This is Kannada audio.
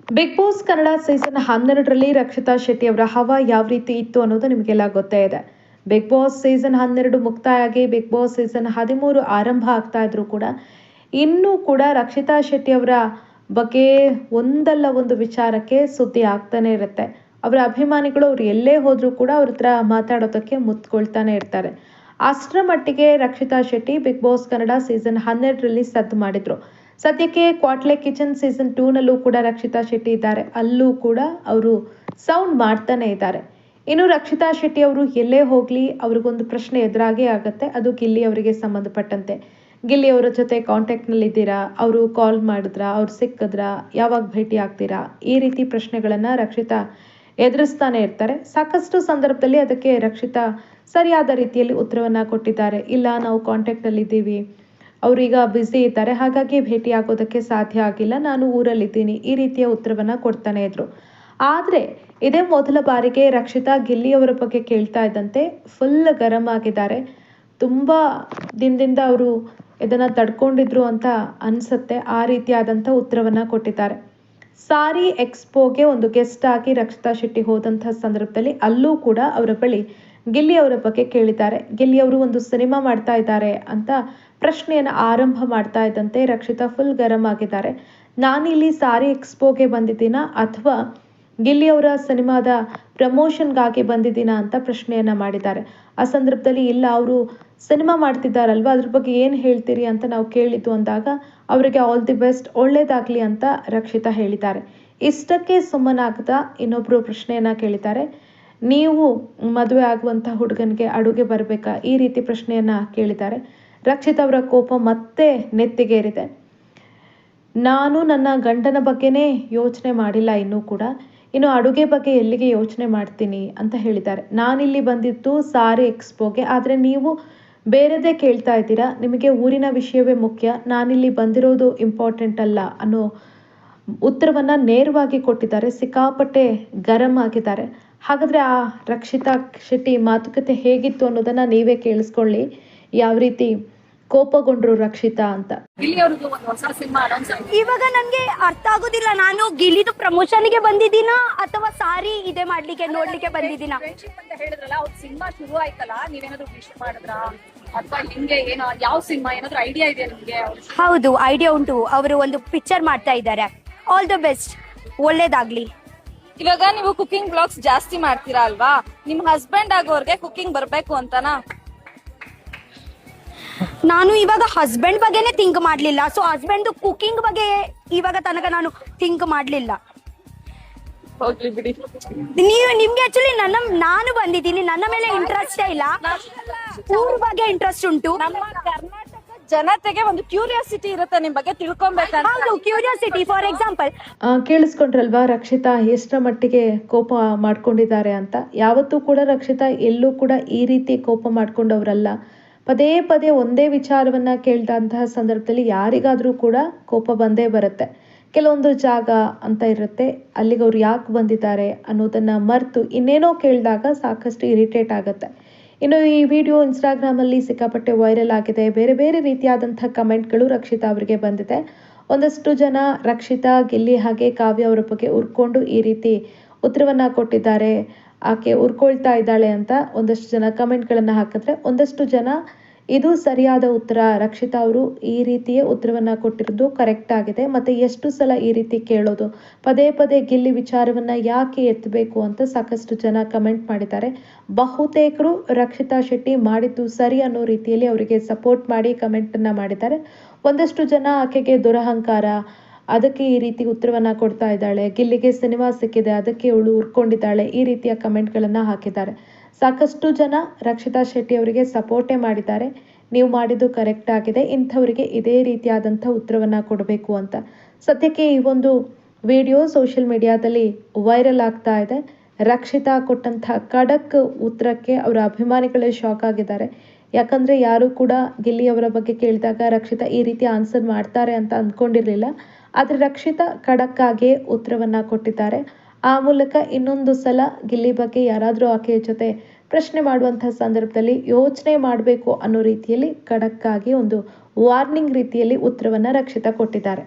ಬಿಗ್ ಬಾಸ್ ಕನ್ನಡ ಸೀಸನ್ 12ರಲ್ಲಿ ರಕ್ಷಿತಾ ಶೆಟ್ಟಿ ಅವರ ಹವಾ ಯಾವ ರೀತಿ ಇತ್ತು ಅನ್ನೋದು ನಿಮಗೆಲ್ಲ ಗೊತ್ತೇ ಇದೆ. ಬಿಗ್ ಬಾಸ್ ಸೀಸನ್ 12 ಮುಕ್ತಾಯ ಆಗಿ ಬಿಗ್ ಬಾಸ್ ಸೀಸನ್ 13 ಆರಂಭ ಆಗ್ತಾ ಇದ್ರು ಕೂಡ ಇನ್ನೂ ಕೂಡ ರಕ್ಷಿತಾ ಶೆಟ್ಟಿ ಅವರ ಬಗ್ಗೆ ಒಂದಲ್ಲ ಒಂದು ವಿಚಾರಕ್ಕೆ ಸುದ್ದಿ ಆಗ್ತಾನೆ ಇರುತ್ತೆ. ಅವರ ಅಭಿಮಾನಿಗಳು ಅವ್ರು ಎಲ್ಲೇ ಹೋದ್ರೂ ಕೂಡ ಅವ್ರ ಹತ್ರ ಮಾತಾಡೋದಕ್ಕೆ ಮುತ್ಕೊಳ್ತಾನೆ ಇರ್ತಾರೆ. ಅಷ್ಟರ ಮಟ್ಟಿಗೆ Rakshita Shetty big boss Kannada season 12ರಲ್ಲಿ ಸದ್ದು ಮಾಡಿದ್ರು. ಸದ್ಯಕ್ಕೆ ಕ್ವಾಟ್ಲೆ ಕಿಚನ್ ಸೀಸನ್ 2ನಲ್ಲೂ ಕೂಡ ರಕ್ಷಿತಾ ಶೆಟ್ಟಿ ಇದ್ದಾರೆ. ಅಲ್ಲೂ ಕೂಡ ಅವರು ಸೌಂಡ್ ಮಾಡ್ತಾನೆ ಇದ್ದಾರೆ. ಇನ್ನು ರಕ್ಷಿತಾ ಶೆಟ್ಟಿ ಅವರು ಎಲ್ಲೇ ಹೋಗ್ಲಿ ಅವ್ರಿಗೊಂದು ಪ್ರಶ್ನೆ ಎದುರಾಗೇ ಆಗುತ್ತೆ. ಅದು ಗಿಲ್ಲಿ ಅವರಿಗೆ ಸಂಬಂಧಪಟ್ಟಂತೆ. ಗಿಲ್ಲಿ ಅವರ ಜೊತೆ ಕಾಂಟ್ಯಾಕ್ಟ್ನಲ್ಲಿ ಇದ್ದೀರಾ, ಅವರು ಕಾಲ್ ಮಾಡಿದ್ರಾ, ಅವ್ರು ಸಿಕ್ಕಿದ್ರಾ, ಯಾವಾಗ ಭೇಟಿ ಆಗ್ತೀರಾ, ಈ ರೀತಿ ಪ್ರಶ್ನೆಗಳನ್ನ ರಕ್ಷಿತಾ ಎದುರಿಸ್ತಾನೆ ಇರ್ತಾರೆ. ಸಾಕಷ್ಟು ಸಂದರ್ಭದಲ್ಲಿ ಅದಕ್ಕೆ ರಕ್ಷಿತಾ ಸರಿಯಾದ ರೀತಿಯಲ್ಲಿ ಉತ್ತರವನ್ನ ಕೊಟ್ಟಿದ್ದಾರೆ. ಇಲ್ಲ, ನಾವು ಕಾಂಟ್ಯಾಕ್ಟ್ನಲ್ಲಿ ಇದ್ದೀವಿ, ಅವರೀಗ ಬ್ಯುಸಿ ಇದ್ದಾರೆ, ಹಾಗಾಗಿ ಭೇಟಿ ಆಗೋದಕ್ಕೆ ಸಾಧ್ಯ ಆಗಿಲ್ಲ, ನಾನು ಊರಲ್ಲಿದ್ದೀನಿ, ಈ ರೀತಿಯ ಉತ್ತರವನ್ನ ಕೊಡ್ತಾನೆ ಇದ್ರು. ಆದರೆ ಇದೇ ಮೊದಲ ಬಾರಿಗೆ ರಕ್ಷಿತಾ ಗಿಲ್ಲಿ ಅವರ ಬಗ್ಗೆ ಕೇಳ್ತಾ ಇದ್ದಂತೆ ಫುಲ್ ಗರಂ ಆಗಿದ್ದಾರೆ. ತುಂಬ ದಿನದಿಂದ ಅವರು ಇದನ್ನು ತಡ್ಕೊಂಡಿದ್ರು ಅಂತ ಅನಿಸುತ್ತೆ. ಆ ರೀತಿಯಾದಂಥ ಉತ್ತರವನ್ನ ಕೊಟ್ಟಿದ್ದಾರೆ. ಸಾರಿ ಎಕ್ಸ್ಪೋಗೆ ಒಂದು ಗೆಸ್ಟ್ ಆಗಿ ರಕ್ಷಿತಾ ಶೆಟ್ಟಿ ಹೋದಂಥ ಸಂದರ್ಭದಲ್ಲಿ ಅಲ್ಲೂ ಕೂಡ ಅವರ ಬಳಿ ಗಿಲ್ಲಿ ಅವರ ಬಗ್ಗೆ ಕೇಳಿದ್ದಾರೆ. ಗಿಲ್ಲಿ ಅವರು ಒಂದು ಸಿನಿಮಾ ಮಾಡ್ತಾ ಇದ್ದಾರೆ ಅಂತ ಪ್ರಶ್ನೆಯನ್ನು ಆರಂಭ ಮಾಡ್ತಾ ಇದ್ದಂತೆ ರಕ್ಷಿತಾ ಫುಲ್ ಗರಂ ಆಗಿದ್ದಾರೆ. ನಾನಿಲ್ಲಿ ಸಾರಿ ಎಕ್ಸ್ಪೋಗೆ ಬಂದಿದ್ದೀನಾ ಅಥವಾ ಗಿಲ್ಲಿ ಅವರ ಸಿನಿಮಾದ ಪ್ರಮೋಷನ್ಗಾಗಿ ಬಂದಿದ್ದೀನಾ ಅಂತ ಪ್ರಶ್ನೆಯನ್ನ ಮಾಡಿದ್ದಾರೆ. ಆ ಸಂದರ್ಭದಲ್ಲಿ ಇಲ್ಲ, ಅವರು ಸಿನಿಮಾ ಮಾಡ್ತಿದ್ದಾರಲ್ವ, ಅದ್ರ ಬಗ್ಗೆ ಏನು ಹೇಳ್ತೀರಿ ಅಂತ ನಾವು ಕೇಳಿದ್ದು ಅಂದಾಗ ಅವರಿಗೆ ಆಲ್ ದಿ ಬೆಸ್ಟ್, ಒಳ್ಳೇದಾಗ್ಲಿ ಅಂತ ರಕ್ಷಿತಾ ಹೇಳಿದ್ದಾರೆ. ಇಷ್ಟಕ್ಕೆ ಸುಮ್ಮನಾಗದ ಇನ್ನೊಬ್ರು ಪ್ರಶ್ನೆಯನ್ನ ಕೇಳಿದ್ದಾರೆ. ನೀವು ಮದುವೆ ಆಗುವಂಥ ಹುಡುಗನಿಗೆ ಅಡುಗೆ ಬರಬೇಕಾ, ಈ ರೀತಿ ಪ್ರಶ್ನೆಯನ್ನ ಕೇಳಿದ್ದಾರೆ. ರಕ್ಷಿತಾ ಅವರ ಕೋಪ ಮತ್ತೆ ನೆತ್ತಿಗೇರಿದೆ. ನಾನು ನನ್ನ ಗಂಡನ ಬಗ್ಗೆನೇ ಯೋಚನೆ ಮಾಡಿಲ್ಲ ಇನ್ನೂ ಕೂಡ, ಇನ್ನು ಅಡುಗೆ ಬಗ್ಗೆ ಎಲ್ಲಿಗೆ ಯೋಚನೆ ಮಾಡ್ತೀನಿ ಅಂತ ಹೇಳಿದ್ದಾರೆ. ನಾನಿಲ್ಲಿ ಬಂದಿದ್ದು ಸಾರಿ ಎಕ್ಸ್ಪೋಗೆ, ಆದರೆ ನೀವು ಬೇರೆದೇ ಕೇಳ್ತಾ ಇದ್ದೀರಾ, ನಿಮಗೆ ಊರಿನ ವಿಷಯವೇ ಮುಖ್ಯ, ನಾನಿಲ್ಲಿ ಬಂದಿರೋದು ಇಂಪಾರ್ಟೆಂಟ್ ಅಲ್ಲ ಅನ್ನೋ ಉತ್ತರವನ್ನ ನೇರವಾಗಿ ಕೊಟ್ಟಿದ್ದಾರೆ. ಸಿಕ್ಕಾಪಟ್ಟೆ ಗರಂ ಆಗಿದ್ದಾರೆ. ಹಾಗಾದ್ರೆ ಆ ರಕ್ಷಿತಾ ಶೆಟ್ಟಿ ಮಾತುಕತೆ ಹೇಗಿತ್ತು ಅನ್ನೋದನ್ನ ನೀವೇ ಕೇಳಿಸ್ಕೊಳ್ಳಿ, ಯಾವ ರೀತಿ ಕೋಪಗೊಂಡ್ರು ರಕ್ಷಿತಾ ಅಂತ. ಇವಾಗ ನನ್ಗೆ ಅರ್ಥ ಆಗೋದಿಲ್ಲ, ನಾನು ಗಿಲ್ಲಿದು ಪ್ರಮೋಷನ್ಗೆ ಬಂದಿದ್ದೀನಾ ಅಥವಾ ಸಾರಿ ಇದೆ ಮಾಡ್ಲಿಕ್ಕೆ ನೋಡ್ಲಿಕ್ಕೆ ಬಂದಿದ್ದೀನಾ ಅಂತ ಹೇಳಿದ್ರಲ್ಲ. ಅವ್ರ ಸಿನಿಮಾ ಶುರು ಆಯ್ತಲ್ಲ, ನೀವೇನಾದ್ರು ವಿಶ್ ಮಾಡಿದ್ರಾ ಅಥವಾ ಹಿಂಗೆ ಏನೋ ಯಾವ ಸಿನಿಮಾ ಏನಾದ್ರು ಐಡಿಯಾ ಇದೆಯಾ ನಿಮ್ಗೆ? ಹೌದು, ಐಡಿಯಾ ಉಂಟು. ಅವರು ಒಂದು ಪಿಕ್ಚರ್ ಮಾಡ್ತಾ ಇದ್ದಾರೆ. ಆಲ್ ದ ಬೆಸ್ಟ್, ಒಳ್ಳೇದಾಗ್ಲಿ. ಇವಾಗ ನೀವು ಕುಕಿಂಗ್ ಬ್ಲಾಗ್ಸ್ ಜಾಸ್ತಿ ಮಾಡ್ತೀರಾ ಅಲ್ವಾ, ನಿಮ್ ಹಸ್ಬೆಂಡ್ ಆಗೋರ್ಗೆ ಕುಕಿಂಗ್ ಬರ್ಬೇಕು ಅಂತನಾ? ನಾನು ಇವಾಗ ಹಸ್ಬೆಂಡ್ ಬಗ್ಗೆನೆ ಥಿಂಕ್ ಮಾಡ್ಲಿಲ್ಲ. ಸೊ ಹಸ್ಬೆಂಡ್ ಕುಕಿಂಗ್ ಬಗ್ಗೆ ಇವಾಗ ತನಕ ನಾನು ಥಿಂಕ್ ಮಾಡ್ಲಿಲ್ಲ. ಹೋಗ್ಲಿ ಬಿಡಿ. ನಿಮ್ಗೆ ಆಕ್ಚುಲಿ ನಾನು ಬಂದಿದ್ದೀನಿ, ನನ್ನ ಮೇಲೆ ಇಂಟ್ರೆಸ್ಟೇ ಇಲ್ಲ, ಊರ್ ಬಗ್ಗೆ ಇಂಟ್ರೆಸ್ಟ್ ಉಂಟು. ನಮ್ಮ ಕರ್ನಾಟಕ ಜನತೆಗೆ ಒಂದು ಕ್ಯೂರಿಯಾಸಿಟಿ ಇರುತ್ತೆ ನಿಮ್ ಬಗ್ಗೆ ತಿಳ್ಕೊಬೇಕಂತ. ಹೌದು, ಕ್ಯೂರಿಯಾಸಿಟಿ. ಫಾರ್ ಎಕ್ಸಾಂಪಲ್ ಕೇಳಿಸ್ಕೊಂಡ್ರಲ್ವಾ ರಕ್ಷಿತಾ ಎಷ್ಟರ ಮಟ್ಟಿಗೆ ಕೋಪ ಮಾಡ್ಕೊಂಡಿದ್ದಾರೆ ಅಂತ. ಯಾವತ್ತೂ ಕೂಡ ರಕ್ಷಿತಾ ಎಲ್ಲೂ ಕೂಡ ಈ ರೀತಿ ಕೋಪ ಮಾಡ್ಕೊಂಡವ್ರಲ್ಲ. ಪದೇ ಪದೇ ಒಂದೇ ವಿಚಾರವನ್ನ ಕೇಳಿದಂತಹ ಸಂದರ್ಭದಲ್ಲಿ ಯಾರಿಗಾದ್ರೂ ಕೂಡ ಕೋಪ ಬಂದೇ ಬರುತ್ತೆ. ಕೆಲವೊಂದು ಜಾಗ ಅಂತ ಇರುತ್ತೆ, ಅಲ್ಲಿಗೆ ಅವ್ರು ಯಾಕೆ ಬಂದಿದ್ದಾರೆ ಅನ್ನೋದನ್ನ ಮರೆತು ಇನ್ನೇನೋ ಕೇಳಿದಾಗ ಸಾಕಷ್ಟು ಇರಿಟೇಟ್ ಆಗುತ್ತೆ. ಇನ್ನು ಈ ವಿಡಿಯೋ ಇನ್ಸ್ಟಾಗ್ರಾಮಲ್ಲಿ ಸಿಕ್ಕಾಪಟ್ಟೆ ವೈರಲ್ ಆಗಿದೆ. ಬೇರೆ ಬೇರೆ ರೀತಿಯಾದಂಥ ಕಮೆಂಟ್ಗಳು ರಕ್ಷಿತಾ ಅವರಿಗೆ ಬಂದಿದೆ. ಒಂದಷ್ಟು ಜನ ರಕ್ಷಿತಾ, ಗಿಲ್ಲಿ ಹಾಗೆ ಕಾವ್ಯ ಅವರ ಬಗ್ಗೆ ಉರ್ಕೊಂಡು ಈ ರೀತಿ ಉತ್ತರವನ್ನ ಕೊಟ್ಟಿದ್ದಾರೆ, ಆಕೆ ಉರ್ಕೊಳ್ತಾ ಇದ್ದಾಳೆ ಅಂತ ಒಂದಷ್ಟು ಜನ ಕಮೆಂಟ್ಗಳನ್ನು ಹಾಕಿದ್ರೆ, ಒಂದಷ್ಟು ಜನ ಇದು ಸರಿಯಾದ ಉತ್ತರ, ರಕ್ಷಿತಾ ಅವರು ಈ ರೀತಿಯೇ ಉತ್ತರವನ್ನ ಕೊಟ್ಟಿರೋದು ಕರೆಕ್ಟ್ ಆಗಿದೆ, ಮತ್ತೆ ಎಷ್ಟು ಸಲ ಈ ರೀತಿ ಕೇಳೋದು, ಪದೇ ಪದೇ ಗಿಲ್ಲಿ ವಿಚಾರವನ್ನ ಯಾಕೆ ಎತ್ತಬೇಕು ಅಂತ ಸಾಕಷ್ಟು ಜನ ಕಮೆಂಟ್ ಮಾಡಿದ್ದಾರೆ. ಬಹುತೇಕರು ರಕ್ಷಿತಾ ಶೆಟ್ಟಿ ಮಾಡಿದ್ದು ಸರಿ ಅನ್ನೋ ರೀತಿಯಲ್ಲಿ ಅವರಿಗೆ ಸಪೋರ್ಟ್ ಮಾಡಿ ಕಮೆಂಟ್ ಅನ್ನ ಮಾಡಿದ್ದಾರೆ. ಒಂದಷ್ಟು ಜನ ಆಕೆಗೆ ದುರಹಂಕಾರ, ಅದಕ್ಕೆ ಈ ರೀತಿ ಉತ್ತರವನ್ನ ಕೊಡ್ತಾ ಇದ್ದಾಳೆ, ಗಿಲ್ಲಿಗೆ ಸಿನಿಮಾ ಸಿಕ್ಕಿದೆ ಅದಕ್ಕೆ ಇವಳು ಉರ್ಕೊಂಡಿದ್ದಾಳೆ, ಈ ರೀತಿಯ ಕಮೆಂಟ್ಗಳನ್ನ ಹಾಕಿದ್ದಾರೆ. ಸಾಕಷ್ಟು ಜನ ರಕ್ಷಿತಾ ಶೆಟ್ಟಿ ಅವರಿಗೆ ಸಪೋರ್ಟೇ ಮಾಡಿದ್ದಾರೆ. ನೀವು ಮಾಡಿದ್ದು ಕರೆಕ್ಟ್ ಆಗಿದೆ, ಇಂಥವರಿಗೆ ಇದೇ ರೀತಿಯಾದಂಥ ಉತ್ತರವನ್ನ ಕೊಡಬೇಕು ಅಂತ. ಸದ್ಯಕ್ಕೆ ಈ ಒಂದು ವಿಡಿಯೋ ಸೋಷಿಯಲ್ ಮೀಡಿಯಾದಲ್ಲಿ ವೈರಲ್ ಆಗ್ತಾ ಇದೆ. ರಕ್ಷಿತಾ ಕೊಟ್ಟಂಥ ಖಡಕ್ ಉತ್ತರಕ್ಕೆ ಅವರ ಅಭಿಮಾನಿಗಳೇ ಶಾಕ್ ಆಗಿದ್ದಾರೆ. ಯಾಕಂದ್ರೆ ಯಾರು ಕೂಡ ಗಿಲ್ಲಿ ಅವರ ಬಗ್ಗೆ ಕೇಳಿದಾಗ ರಕ್ಷಿತಾ ಈ ರೀತಿ ಆನ್ಸರ್ ಮಾಡ್ತಾರೆ ಅಂತ ಅಂದ್ಕೊಂಡಿರ್ಲಿಲ್ಲ. ಆದರೆ ರಕ್ಷಿತಾ ಖಡಕ್ ಆಗಿ ಉತ್ತರವನ್ನ ಕೊಟ್ಟಿದ್ದಾರೆ. ಆ ಮೂಲಕ ಇನ್ನೊಂದು ಸಲ ಗಿಲ್ಲಿ ಬಗ್ಗೆ ಯಾರಾದರೂ ಆಕೆಯ ಜೊತೆ ಪ್ರಶ್ನೆ ಮಾಡುವಂತಹ ಸಂದರ್ಭದಲ್ಲಿ ಯೋಚನೆ ಮಾಡಬೇಕು ಅನ್ನೋ ರೀತಿಯಲ್ಲಿ ಖಡಕ್ ಆಗಿ ಒಂದು ವಾರ್ನಿಂಗ್ ರೀತಿಯಲ್ಲಿ ಉತ್ತರವನ್ನ ರಕ್ಷಿತಾ ಕೊಟ್ಟಿದ್ದಾರೆ.